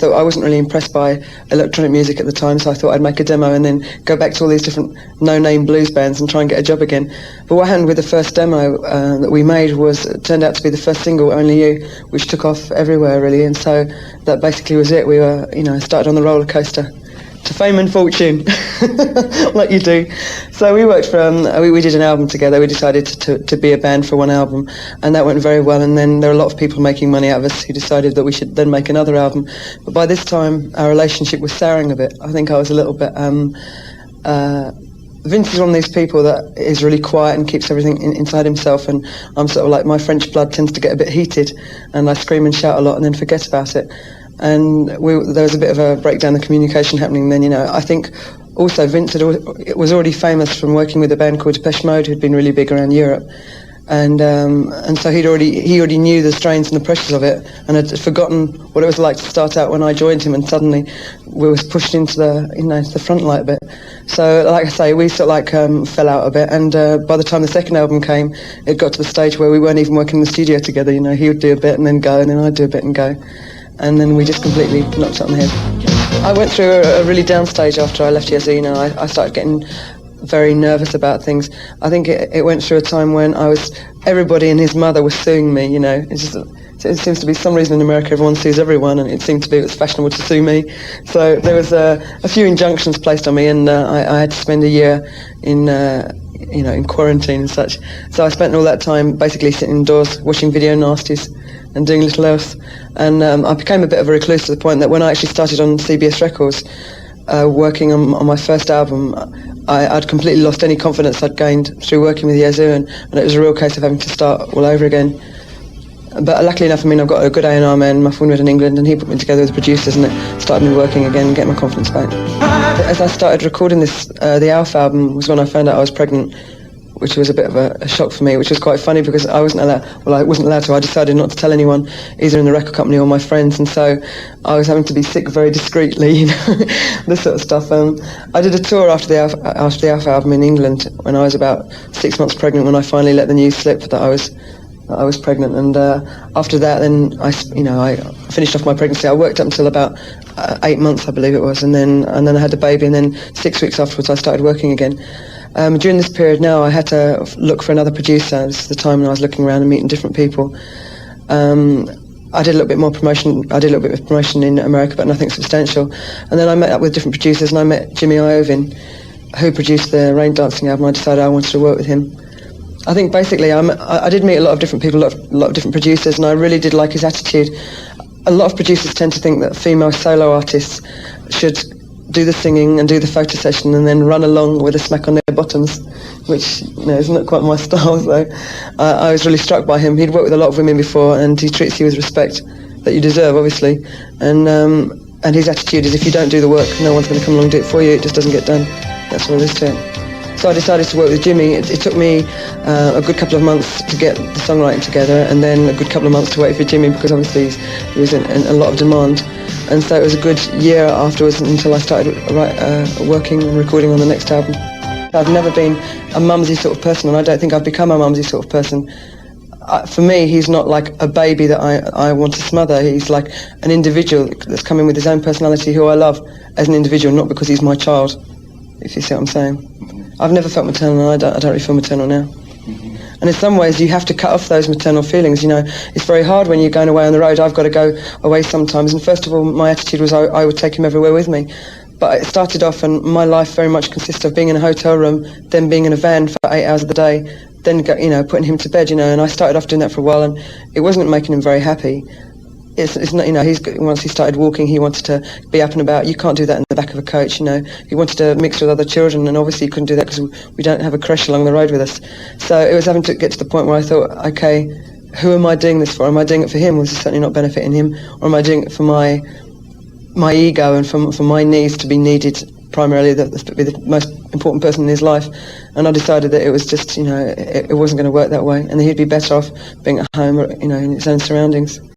thought I wasn't really impressed by electronic music at the time, so I thought I'd make a demo and then go back to all these different no-name blues bands and try and get a job again. But what happened with the first demo that we made was, it turned out to be the first single, Only You, which took off everywhere really, and so that basically was it. We were, started on the roller coaster to fame and fortune, like you do. So we worked we did an album together. We decided to be a band for one album, and that went very well. And then there were a lot of people making money out of us who decided that we should then make another album. But by this time, our relationship was souring a bit. I think I was a little bit... Vince is one of these people that is really quiet and keeps everything inside himself, and I'm sort of like, my French blood tends to get a bit heated, and I scream and shout a lot and then forget about it. And there was a bit of a breakdown of communication happening then, I think also Vince was already famous from working with a band called Depeche Mode, who'd been really big around Europe. And so he already knew the strains and the pressures of it, and had forgotten what it was like to start out when I joined him, and suddenly we was pushed into the front light a bit. So like I say, we sort of like fell out a bit, and by the time the second album came, it got to the stage where we weren't even working in the studio together. He would do a bit and then go, and then I'd do a bit and go, and then we just completely knocked it on the head. I went through a really down stage after I left Yazoo. I started getting very nervous about things. I think it went through a time when everybody and his mother was suing me, it seems to be some reason in America everyone sues everyone, and it seemed to be it's fashionable to sue me. So there was a few injunctions placed on me, and I had to spend a year in quarantine and such. So I spent all that time basically sitting indoors watching video nasties and doing little else. And I became a bit of a recluse to the point that when I actually started on CBS Records, working on my first album, I'd completely lost any confidence I'd gained through working with Yazoo, and it was a real case of having to start all over again. But luckily enough, I've got a good A&R man, my friend in England, and he put me together with producers, and it started me working again and getting my confidence back. As I started recording this, the Alpha album was when I found out I was pregnant, which was a bit of a shock for me, which was quite funny because I wasn't allowed to. I decided not to tell anyone, either in the record company or my friends, and so I was having to be sick very discreetly, this sort of stuff. I did a tour after the Alpha album in England when I was about 6 months pregnant, when I finally let the news slip that I was pregnant, and after that, then I finished off my pregnancy. I worked up until about 8 months, I believe it was, and then I had the baby, and then 6 weeks afterwards I started working again. During this period now, I had to look for another producer. This is the time when I was looking around and meeting different people. I did a little bit more promotion. I did a little bit of promotion in America, but nothing substantial. And then I met up with different producers, and I met Jimmy Iovine, who produced the Rain Dancing album. I decided I wanted to work with him. I think basically I did meet a lot of different people, a lot of different producers, and I really did like his attitude. A lot of producers tend to think that female solo artists should do the singing and do the photo session and then run along with a smack on their bottoms, which is not quite my style. So I was really struck by him. He'd worked with a lot of women before, and he treats you with respect that you deserve, obviously. And his attitude is, if you don't do the work, no one's going to come along and do it for you. It just doesn't get done. That's all there is to it. So I decided to work with Jimmy. It took me a good couple of months to get the songwriting together, and then a good couple of months to wait for Jimmy, because obviously he was in a lot of demand. And so it was a good year afterwards until I started working and recording on the next album. I've never been a mumsy sort of person, and I don't think I've become a mumsy sort of person. For me, he's not like a baby that I want to smother. He's like an individual that's come in with his own personality, who I love as an individual, not because he's my child, if you see what I'm saying. I've never felt maternal, and I don't really feel maternal now. And in some ways, you have to cut off those maternal feelings. It's very hard when you're going away on the road. I've got to go away sometimes. And first of all, my attitude was I would take him everywhere with me. But it started off, and my life very much consists of being in a hotel room, then being in a van for 8 hours of the day, then putting him to bed. And I started off doing that for a while, and it wasn't making him very happy. It's not, once he started walking, he wanted to be up and about. You can't do that in the back of a coach, He wanted to mix with other children, and obviously he couldn't do that because we don't have a creche along the road with us. So it was having to get to the point where I thought, okay, who am I doing this for? Am I doing it for him? This is certainly not benefiting him. Or am I doing it for my ego and for my needs to be needed primarily, to be the most important person in his life? And I decided that it was just, it wasn't going to work that way, and that he'd be better off being at home, in his own surroundings.